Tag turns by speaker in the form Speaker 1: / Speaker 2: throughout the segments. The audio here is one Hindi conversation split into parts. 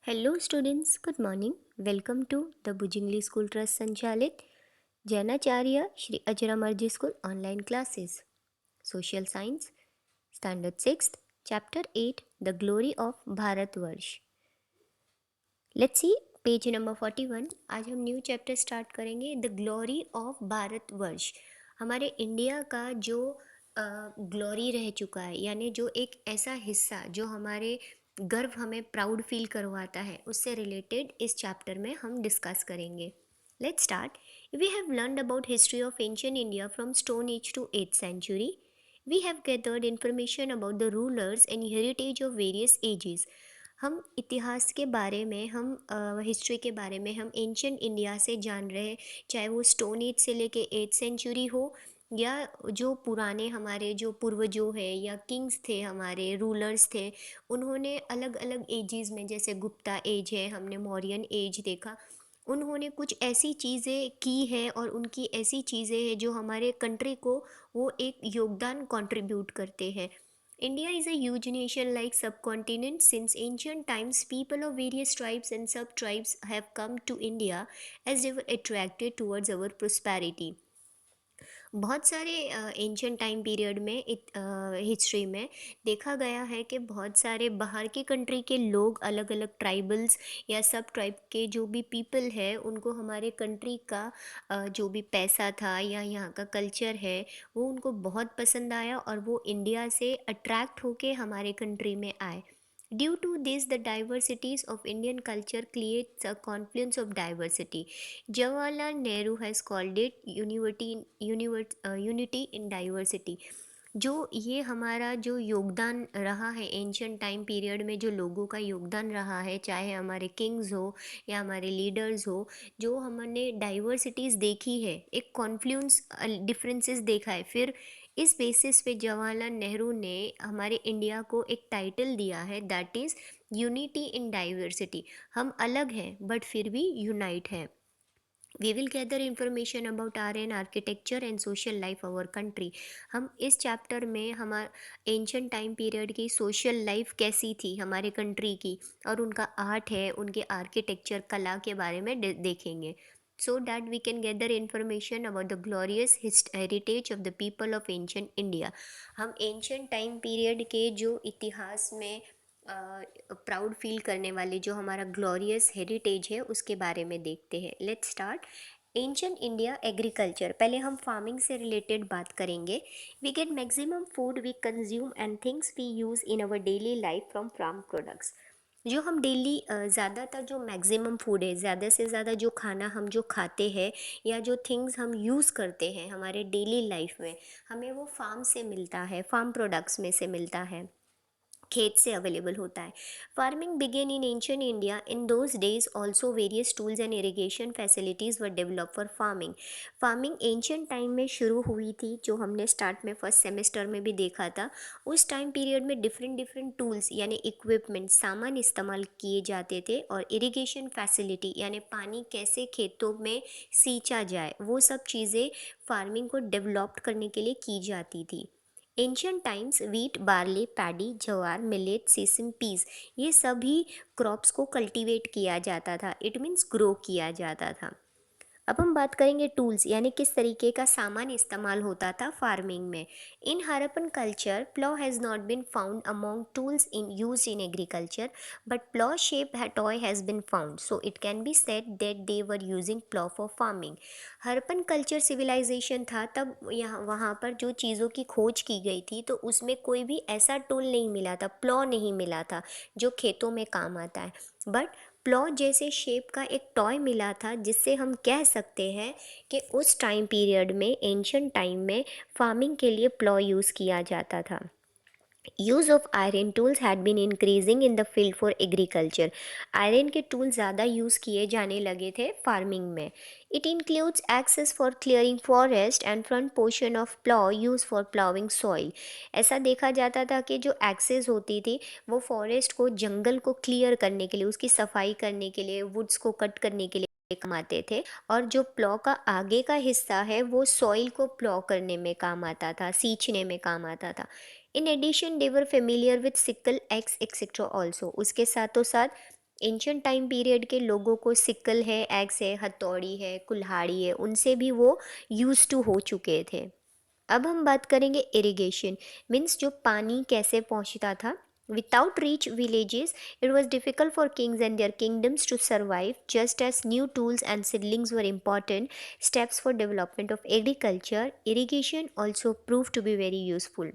Speaker 1: Hello students, good morning. Welcome to the Bhujingli school trust संचालित जैनाचार्य Shri Ajramarji school online classes. Social science standard sixth, chapter 8, the glory of Bharatvarsh. Let's see page number 41। आज हम न्यू चैप्टर स्टार्ट करेंगे, द ग्लोरी ऑफ भारतवर्ष। हमारे इंडिया का जो ग्लोरी रह चुका है, यानी जो एक ऐसा हिस्सा जो हमारे गर्व हमें प्राउड फील करवाता है, उससे रिलेटेड इस चैप्टर में हम डिस्कस करेंगे। Let's start. We have learned about history of ancient India from stone age to 8th century. We have gathered information about the rulers and heritage of various ages. हम इतिहास के बारे में, हम हिस्ट्री के बारे में हम एंशियंट इंडिया से जान रहे हैं, चाहे वो स्टोन एज से लेके 8th century हो, या जो पुराने हमारे जो पूर्वजों है या किंग्स थे, हमारे रूलर्स थे, उन्होंने अलग अलग एजेस में, जैसे गुप्ता एज है, हमने मौर्यन एज देखा, उन्होंने कुछ ऐसी चीज़ें की हैं और उनकी ऐसी चीज़ें हैं जो हमारे कंट्री को वो एक योगदान कंट्रीब्यूट करते हैं। India is a huge nation like subcontinent. Since ancient times, people of various tribes and sub-tribes have come to India as they were attracted towards our prosperity. बहुत सारे एंशियंट टाइम पीरियड में हिस्ट्री में देखा गया है कि बहुत सारे बाहर के कंट्री के लोग, अलग अलग ट्राइबल्स या सब ट्राइब के जो भी पीपल है, उनको हमारे कंट्री का जो भी पैसा था या यहाँ का कल्चर है, वो उनको बहुत पसंद आया और वो इंडिया से अट्रैक्ट होके हमारे कंट्री में आए। Due to this, the diversities of Indian culture creates a confluence of diversity. Jawaharlal Nehru has called it unity in diversity. जो ये हमारा जो योगदान रहा है एंशियंट टाइम पीरियड में, जो लोगों का योगदान रहा है, चाहे हमारे किंग्स हो या हमारे लीडर्स हो, जो हमने डाइवर्सिटीज़ देखी है, एक कॉन्फ्लुएंस डिफरेंसेस देखा है, फिर इस बेसिस पे जवाहरलाल नेहरू ने हमारे इंडिया को एक टाइटल दिया है, that is unity in diversity. हम अलग हैं बट फिर भी यूनाइट हैं। We will gather information about art and architecture and social life our country. हम इस चैप्टर में हमारा एंशियंट टाइम पीरियड की सोशल लाइफ कैसी थी हमारे कंट्री की, और उनका आर्ट है, उनके आर्किटेक्चर कला के बारे में देखेंगे, so that we can gather information about the glorious heritage of the people of ancient India. हम एंशियंट टाइम पीरियड के जो इतिहास में प्राउड फील करने वाले जो हमारा ग्लोरियस हेरिटेज है उसके बारे में देखते हैं। Let's start. Ancient India agriculture. पहले हम फार्मिंग से रिलेटेड बात करेंगे। We get maximum food we consume and things we use in our daily life from farm products. जो हम डेली ज़्यादातर जो मैक्सिमम फूड है, ज़्यादा से ज़्यादा जो खाना हम जो खाते हैं या जो थिंग्स हम यूज़ करते हैं हमारे डेली लाइफ में, हमें वो फार्म से मिलता है, फार्म प्रोडक्ट्स में से मिलता है, खेत से अवेलेबल होता है। Farming began in ancient India. In those days also various tools and irrigation facilities were develop for farming. Farming ancient time में शुरू हुई थी, जो हमने स्टार्ट में फर्स्ट सेमेस्टर में भी देखा था। उस टाइम पीरियड में डिफरेंट डिफरेंट टूल्स यानी इक्विपमेंट, सामान इस्तेमाल किए जाते थे, और इरीगेशन फैसिलिटी यानी पानी कैसे खेतों में सींचा जाए, वो सब चीज़ें फार्मिंग को डेवलप करने के लिए की जाती थी। Ancient times wheat, barley, paddy, jowar, millet, sesame, peas, ये सभी क्रॉप्स को कल्टीवेट किया जाता था, इट मीन्स ग्रो किया जाता था। अब हम बात करेंगे टूल्स, यानी किस तरीके का सामान इस्तेमाल होता था फार्मिंग में। In Harappan culture, plough has not been found among tools in use in agriculture, but plough shape toy has been found, so it can be said that they were using plough for farming. Harappan culture civilisation था तब, यहाँ वहाँ पर जो चीज़ों की खोज की गई थी तो उसमें कोई भी ऐसा टूल नहीं मिला था, प्लॉ नहीं मिला था जो खेतों में काम आता है, बट प्लॉ जैसे शेप का एक टॉय मिला था, जिससे हम कह सकते हैं कि उस टाइम पीरियड में, एंशियंट टाइम में, फार्मिंग के लिए प्लॉ यूज़ किया जाता था। Use of iron tools had been increasing in the field for agriculture. Iron के टूल ज़्यादा यूज़ किए जाने लगे थे फार्मिंग में। It includes axes for clearing forest and front portion of plough use for ploughing soil. ऐसा देखा जाता था कि जो एक्सेस होती थी वो फॉरेस्ट को, जंगल को क्लियर करने के लिए, उसकी सफाई करने के लिए, वुड्स को कट करने के लिए काम आते थे, और जो प्लॉ का आगे का हिस्सा है वो सॉइल को प्लॉ करने में काम आता था, सींचने में काम आता था। In addition they were familiar with sickle, axe etcetera also. उसके साथों साथ एंशियंट टाइम पीरियड के लोगों को सिकल है, एक्स है, हथौड़ी है, कुल्हाड़ी है, उनसे भी वो यूज़ टू हो चुके थे। अब हम बात करेंगे इरिगेशन, मीन्स जो पानी कैसे पहुंचता था। Without rich villages it was difficult for kings and their kingdoms to survive, just as new tools and seedlings were important steps for development of agriculture, irrigation also prove to be very useful.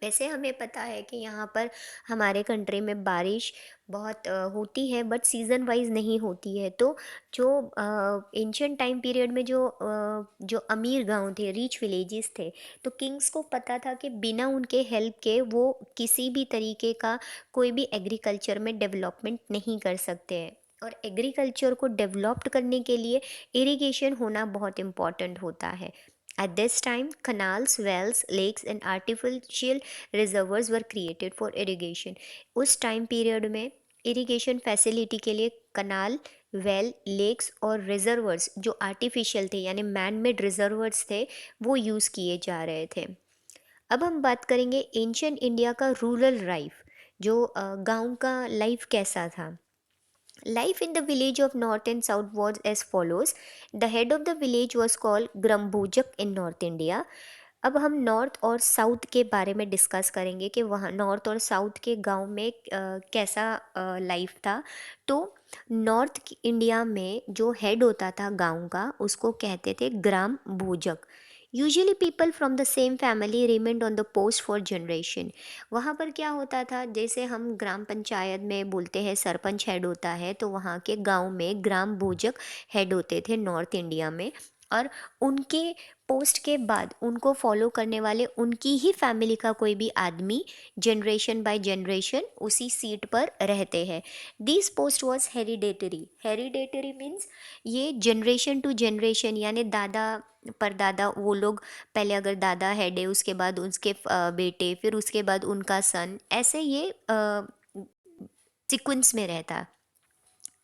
Speaker 1: वैसे हमें पता है कि यहाँ पर हमारे कंट्री में बारिश बहुत होती है, बट सीज़न वाइज नहीं होती है। तो जो एंशियंट टाइम पीरियड में जो अमीर गांव थे, रिच विलेजेस थे, तो किंग्स को पता था कि बिना उनके हेल्प के वो किसी भी तरीके का कोई भी एग्रीकल्चर में डेवलपमेंट नहीं कर सकते हैं। और एग्रीकल्चर को डेवलप्ड करने के लिए इरिगेशन होना बहुत इम्पॉर्टेंट होता है। At this time, canals, wells, lakes and artificial reservoirs were created for irrigation. उस टाइम पीरियड में इरिगेशन फैसिलिटी के लिए कनाल, वेल, लेक्स और रिजर्वर्स जो आर्टिफिशियल थे यानी मैन मेड रिजर्वर्स थे, वो यूज़ किए जा रहे थे। अब हम बात करेंगे एंशियंट इंडिया का रूरल लाइफ, जो गांव का लाइफ कैसा था। Life in the village of North and South was as follows. The head of the village was called Grambhojak in North India. अब हम नॉर्थ और साउथ के बारे में डिस्कस करेंगे कि वहाँ नॉर्थ और साउथ के गांव में कैसा लाइफ था। तो नॉर्थ इंडिया में जो हेड होता था गांव का, उसको कहते थे ग्राम भोजक। Usually people from the same family remained on the post for generation. वहाँ पर क्या होता था, जैसे हम ग्राम पंचायत में बोलते हैं सरपंच हेड होता है, तो वहाँ के गांव में ग्राम भोजक हेड होते थे नॉर्थ इंडिया में। और उनके पोस्ट के बाद उनको फॉलो करने वाले उनकी ही फैमिली का कोई भी आदमी जनरेशन बाय जनरेशन उसी सीट पर रहते हैं। This post was hereditary. Hereditary means ये जनरेशन टू जनरेशन, यानी दादा परदादा, वो लोग पहले अगर दादा हेड है, उसके बाद उसके बेटे, फिर उसके बाद उनका सन, ऐसे ये सीक्वेंस में रहता।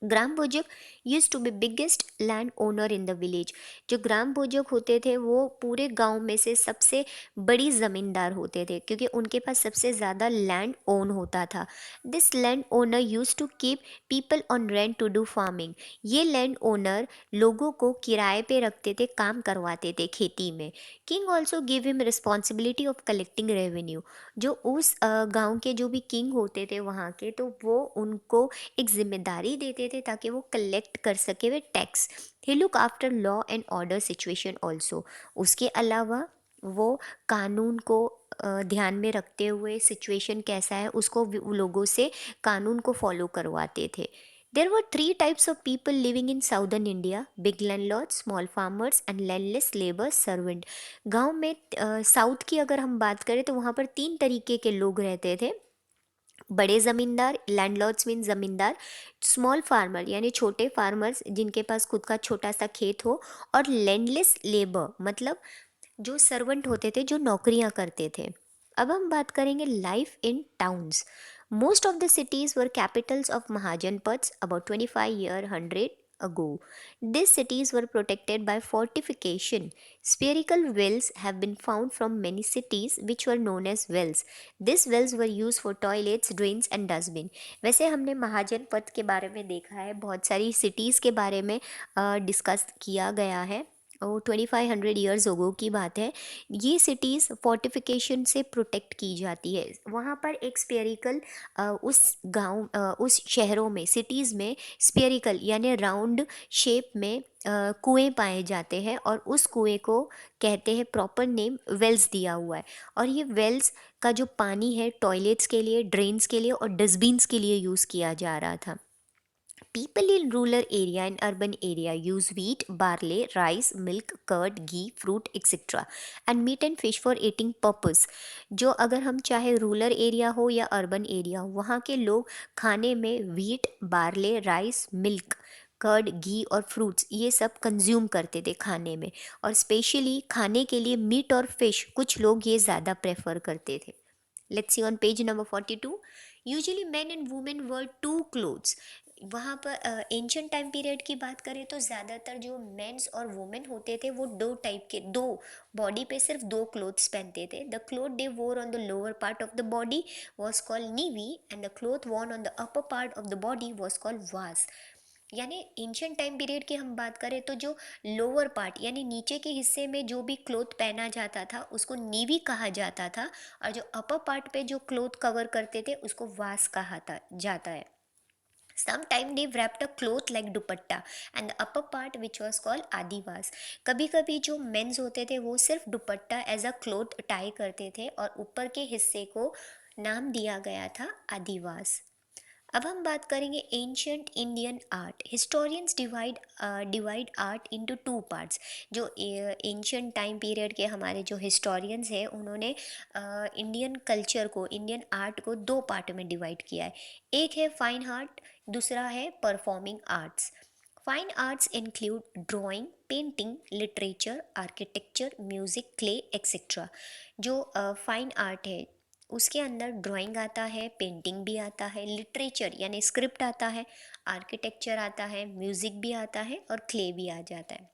Speaker 1: Gram bhojak use to be biggest land owner in the village. जो ग्राम भोजक होते थे वो पूरे गांव में से सबसे बड़ी ज़मींदार होते थे, क्योंकि उनके पास सबसे ज़्यादा लैंड ओन होता था। This land owner use to keep people on rent to do farming. ये लैंड ओनर लोगों को किराए पे रखते थे, काम करवाते थे खेती में। King also give him responsibility of collecting revenue. जो उस गांव के जो भी किंग होते थे वहाँ के, तो वो उनको एक जिम्मेदारी देते थे ताकि वो कलेक्ट कर सके वे tax. He look after law and order situation also. उसके अलावा वो कानून को ध्यान में रखते हुए सिचुएशन कैसा है उसको लोगों से कानून को फॉलो करवाते थे। There were three types of people living in southern India: big landlord, small farmers and landless labour servant. गांव में साउथ की अगर हम बात करें तो वहाँ पर तीन तरीके के लोग रहते थे: बड़े ज़मींदार, लैंडलॉर्ड्स मीन ज़मींदार; स्मॉल फार्मर यानी छोटे फार्मर्स जिनके पास खुद का छोटा सा खेत हो; और लैंडलेस लेबर मतलब जो सर्वेंट होते थे, जो नौकरियां करते थे। अब हम बात करेंगे life in towns. Most of the cities were Capitals of mahajanapadas about 2500 ago. These cities were protected by fortification. Spherical wells have been found from many cities which were known as wells. These wells were used for toilets, drains and dustbin. वैसे हमने महाजनपद के बारे में देखा है, बहुत सारी सिटीज़ के बारे में डिस्कस किया गया है। 2500 ईयर्स की बात है। ये सिटीज़ फोर्टिफिकेशन से प्रोटेक्ट की जाती है। वहाँ पर एक स्पेरिकल उस गांव उस शहरों में, सिटीज़ में स्पेरिकल यानी राउंड शेप में कुएं पाए जाते हैं, और उस कुएं को कहते हैं, प्रॉपर नेम वेल्स दिया हुआ है। और ये वेल्स का जो पानी है टॉयलेट्स के लिए, ड्रेन्स के लिए और डस्टबिन्स के लिए यूज़ किया जा रहा था। People in rural area and urban area use wheat, barley, rice, milk, curd, ghee, fruit, etc. and meat and fish for eating purpose. जो अगर हम चाहे रूरल एरिया हो या अर्बन एरिया हो, वहाँ के लोग खाने में wheat, barley, rice, milk, curd, ghee और फ्रूट्स ये सब कंज्यूम करते थे खाने में। और स्पेशली खाने के लिए मीट और फिश कुछ लोग ये ज़्यादा प्रेफर करते थे। Let's see on page number 42. Usually men and women wear two clothes. वहाँ पर एंशियंट टाइम पीरियड की बात करें तो ज़्यादातर जो मेंस और वुमेन होते थे वो दो टाइप के, दो बॉडी पे सिर्फ दो क्लोथ्स पहनते थे। The cloth they wore on the lower part of the body was called nivi and the cloth worn on the upper part of the body was called vas. यानी एंशियंट टाइम पीरियड की हम बात करें तो जो लोअर पार्ट यानी नीचे के हिस्से में जो भी क्लोथ पहना जाता था उसको नीवी कहा जाता था, और जो अपर पार्ट पे जो क्लोथ कवर करते थे उसको वास कहा जाता है। Sometime they wrapped a cloth like dupatta and the upper part which was called आदिवास। कभी कभी जो मेंस होते थे वो सिर्फ दुपट्टा एज अ क्लोथ टाई करते थे और ऊपर के हिस्से को नाम दिया गया था आदिवास। अब हम बात करेंगे ancient Indian art. Historians divide art into two parts. जो एंशंट टाइम पीरियड के हमारे जो हिस्टोरियंस हैं उन्होंने इंडियन कल्चर को, इंडियन आर्ट को दो पार्ट में डिवाइड किया है। एक है फाइन आर्ट, दूसरा है performing arts. Fine arts include drawing, painting, literature, architecture, music, clay etcetera. जो फाइन आर्ट है उसके अंदर ड्राइंग आता है, पेंटिंग भी आता है, लिटरेचर यानी स्क्रिप्ट आता है, आर्किटेक्चर आता है, म्यूजिक भी आता है और क्ले भी आ जाता है।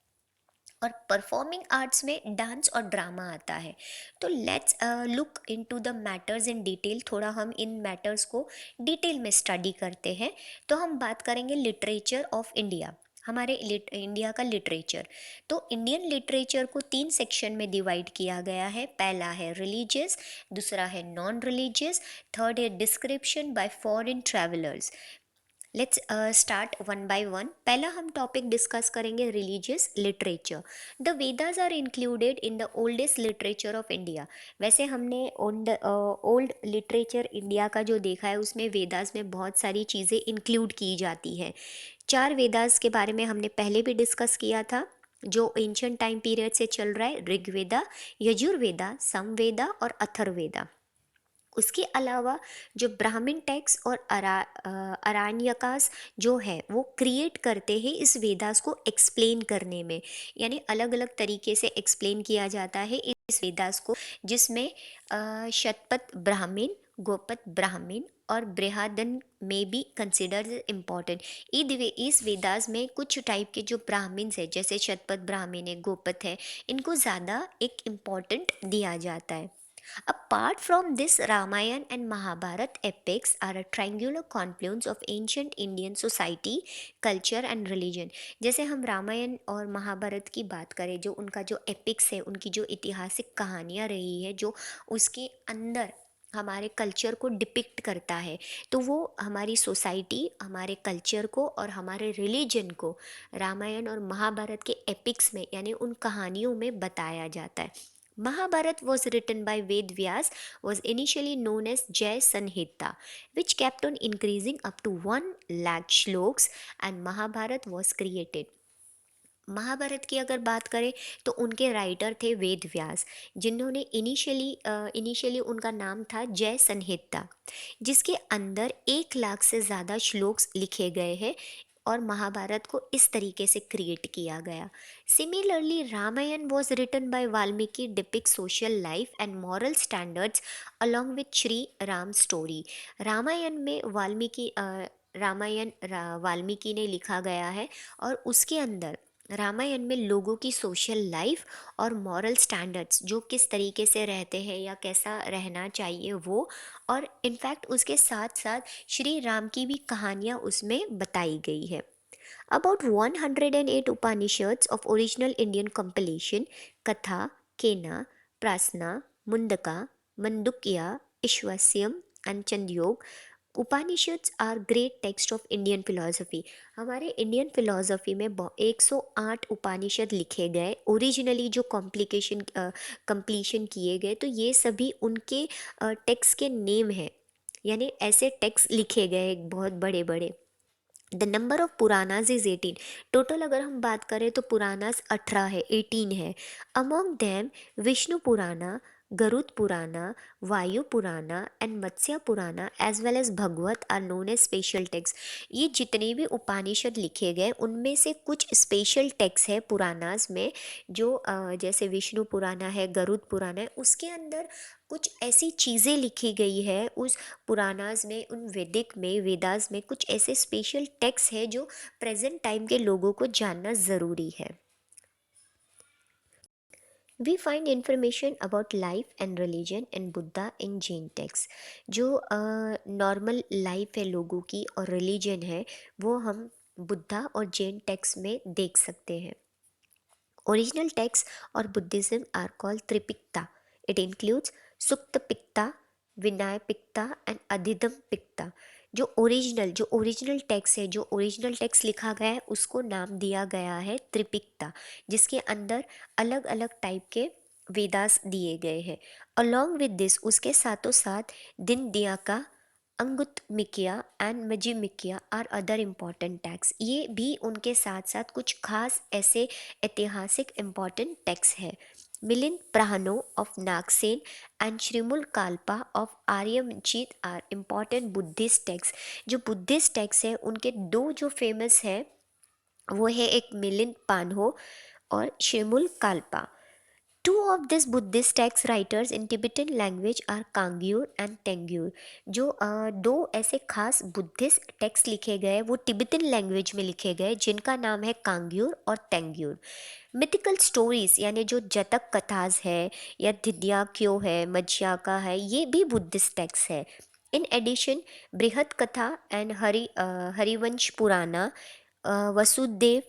Speaker 1: और परफॉर्मिंग आर्ट्स में डांस और ड्रामा आता है। तो let's look into the matters in detail. थोड़ा हम इन मैटर्स को डिटेल में स्टडी करते हैं। तो हम बात करेंगे लिटरेचर ऑफ इंडिया, हमारे इंडिया का लिटरेचर। तो इंडियन लिटरेचर को तीन सेक्शन में डिवाइड किया गया है। पहला है रिलीजियस, दूसरा है नॉन रिलीजियस, थर्ड है description by foreign travellers. Let's start one by one. पहला हम टॉपिक डिस्कस करेंगे religious literature. The Vedas are included in the oldest literature of India. वैसे हमने ओल्ड लिटरेचर इंडिया का जो देखा है उसमें वेदास में बहुत सारी चीज़ें इंक्लूड की जाती हैं। चार वेदास के बारे में हमने पहले भी डिस्कस किया था जो एंशियंट टाइम पीरियड से चल रहा है, ऋग्वेदा, यजुर्वेदा, समवेदा और अथर्ववेदा। उसके अलावा जो ब्राह्मण टेक्स्ट और अराण्यकास जो है वो क्रिएट करते हैं इस वेदास को एक्सप्लेन करने में। यानी अलग अलग तरीके से एक्सप्लेन किया जाता है इस वेदास को, जिसमें शतपथ ब्राह्मण, गोपथ ब्राह्मण और बृहदन में भी कंसिडर इम्पॉर्टेंट। इस वेदास में कुछ टाइप के जो ब्राह्मण्स है जैसे शतपथ ब्राह्मण है, गोपथ है, इनको ज़्यादा एक इम्पॉर्टेंट दिया जाता है। Apart from this, Ramayana and Mahabharata epics are a triangular confluence of ancient Indian society, culture and religion। जैसे हम रामायण और महाभारत की बात करें, जो उनका जो एपिक्स है, उनकी जो ऐतिहासिक कहानियाँ रही है, जो उसके अंदर हमारे कल्चर को डिपिक्ट करता है, तो वो हमारी सोसाइटी, हमारे कल्चर को और हमारे रिलीजन को रामायण और महाभारत के एपिक्स में यानी उन कहानियों में बताया जाता है। Mahabharat was written by Ved Vyas, was initially known as Jai Sanhita, which kept on increasing up to 1 lakh shloks, and Mahabharat was created। Mahabharat की अगर बात करें तो उनके राइटर थे वेद व्यास, जिन्होंने इनिशियली उनका नाम था जय संहिता, जिसके अंदर 1 लाख से ज़्यादा श्लोक्स लिखे गए हैं और महाभारत को इस तरीके से क्रिएट किया गया। Similarly Ramayana was written by Valmiki, depict social life and moral standards along with Shri Ram story. Ramayana में वाल्मीकि ने लिखा गया है और उसके अंदर रामायण में लोगों की सोशल लाइफ और मॉरल स्टैंडर्ड्स जो किस तरीके से रहते हैं या कैसा रहना चाहिए वो, और इनफैक्ट उसके साथ साथ श्री राम की भी कहानियाँ उसमें बताई गई है। About 108 Upanishads of original Indian compilation, Katha, Kena, Prasna, Mundaka, Mandukya, Ishwasyam and Chandyog, Upanishads are great text of Indian philosophy. हमारे इंडियन फिलोसफी में 108 उपनिषद लिखे गए ओरिजिनली, जो कंप्लीशन किए गए, तो ये सभी उनके टेक्स्ट के नेम हैं, यानी ऐसे टेक्स्ट लिखे गए बहुत बड़े बड़े। The number of Puranas is 18। Total अगर हम बात करें तो पुरानाज 18 है, 18 है। अमॉन्ग दैम विष्णु पुराना, गरुड़ पुराना, वायु पुराना and Matsya Purana as well as Bhagavat are known as special text. ये जितने भी उपनिषद लिखे गए उनमें से कुछ स्पेशल टेक्स्ट है पुराणास में, जो जैसे विष्णु पुराना है, गरुड़ पुराना है, उसके अंदर कुछ ऐसी चीज़ें लिखी गई है उस पुराणास में, उन वैदिक में, वेदास में कुछ ऐसे स्पेशल टेक्स्ट है जो प्रेजेंट टाइम के लोगों को जानना ज़रूरी है। We find information about life and religion in Buddha in Jain texts। जो नॉर्मल लाइफ है लोगों की और रिलीजन है वो हम बुद्धा और जैन टेक्स्ट में देख सकते हैं। Original texts or Buddhism are called Tripikta. It includes Sukta Pikta, Vinaya Pikta and Adhidam Pikta। जो ओरिजिनल टेक्स्ट है, जो ओरिजिनल टेक्स्ट लिखा गया है उसको नाम दिया गया है त्रिपिक्ता, जिसके अंदर अलग अलग टाइप के वेदास दिए गए हैं। अलॉन्ग विद दिस, उसके साथों साथ दिन दिया का अंगुत्तमिकिया एंड मजिमिकिया आर अदर इम्पॉर्टेंट टेक्स्ट। ये भी उनके साथ साथ कुछ खास ऐसे ऐतिहासिक इम्पॉर्टेंट टेक्स्ट है। मिलिंद प्राहनो ऑफ नागसेन एंड श्रीमुल काल्पा ऑफ आर्यमचीत आर इम्पॉर्टेंट बुद्धिस्ट टेक्स्ट। जो बुद्धिस्ट टेक्स्ट है उनके दो जो फेमस है वो है एक मिलिंद पान्हो और श्रीमुल Kalpa. Two of these Buddhist text writers in Tibetan language are Kangyur and Tengyur। जो दो ऐसे खास बुद्धिस्ट टेक्स्ट लिखे गए वो तिब्बतन लैंग्वेज में लिखे गए जिनका नाम है कांग्यूर और तेंग्यूर। मिथिकल स्टोरीज यानी जो जतक कथाज है या धिद्याक्यो है, मज्याका है, ये भी बुद्धिस्ट टेक्स्ट है। इन एडिशन बृहत कथा एंड हरिवंश पुराना, Vasudev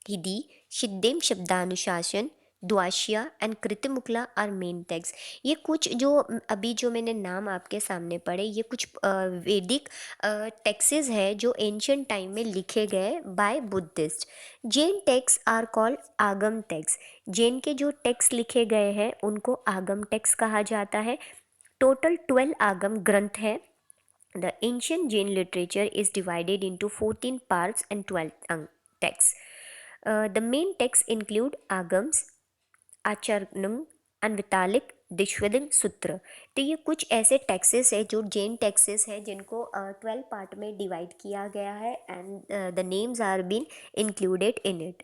Speaker 1: Hindi, सिद्धेम शब्दानुशासन, द्वाशिया and कृतिमुकला are main text. ये कुछ जो अभी जो मैंने नाम आपके सामने पढ़े ये कुछ वैदिक टेक्सेस है जो एंशियंट टाइम में लिखे गए by Buddhist. Jain text are called Agama text. Jain के जो टेक्स्ट लिखे गए हैं उनको आगम टेक्स्ट कहा जाता है। टोटल 12 आगम ग्रंथ है। The ancient Jain literature is divided into 14 parts and 12 texts. The main texts include Agams, Acharnam, अनवितालिक, दिश्वलिंग सूत्र। तो ये कुछ ऐसे टेक्सेस है जो जैन टेक्सेस है जिनको 12 पार्ट में डिवाइड किया गया है and the names are been included in it.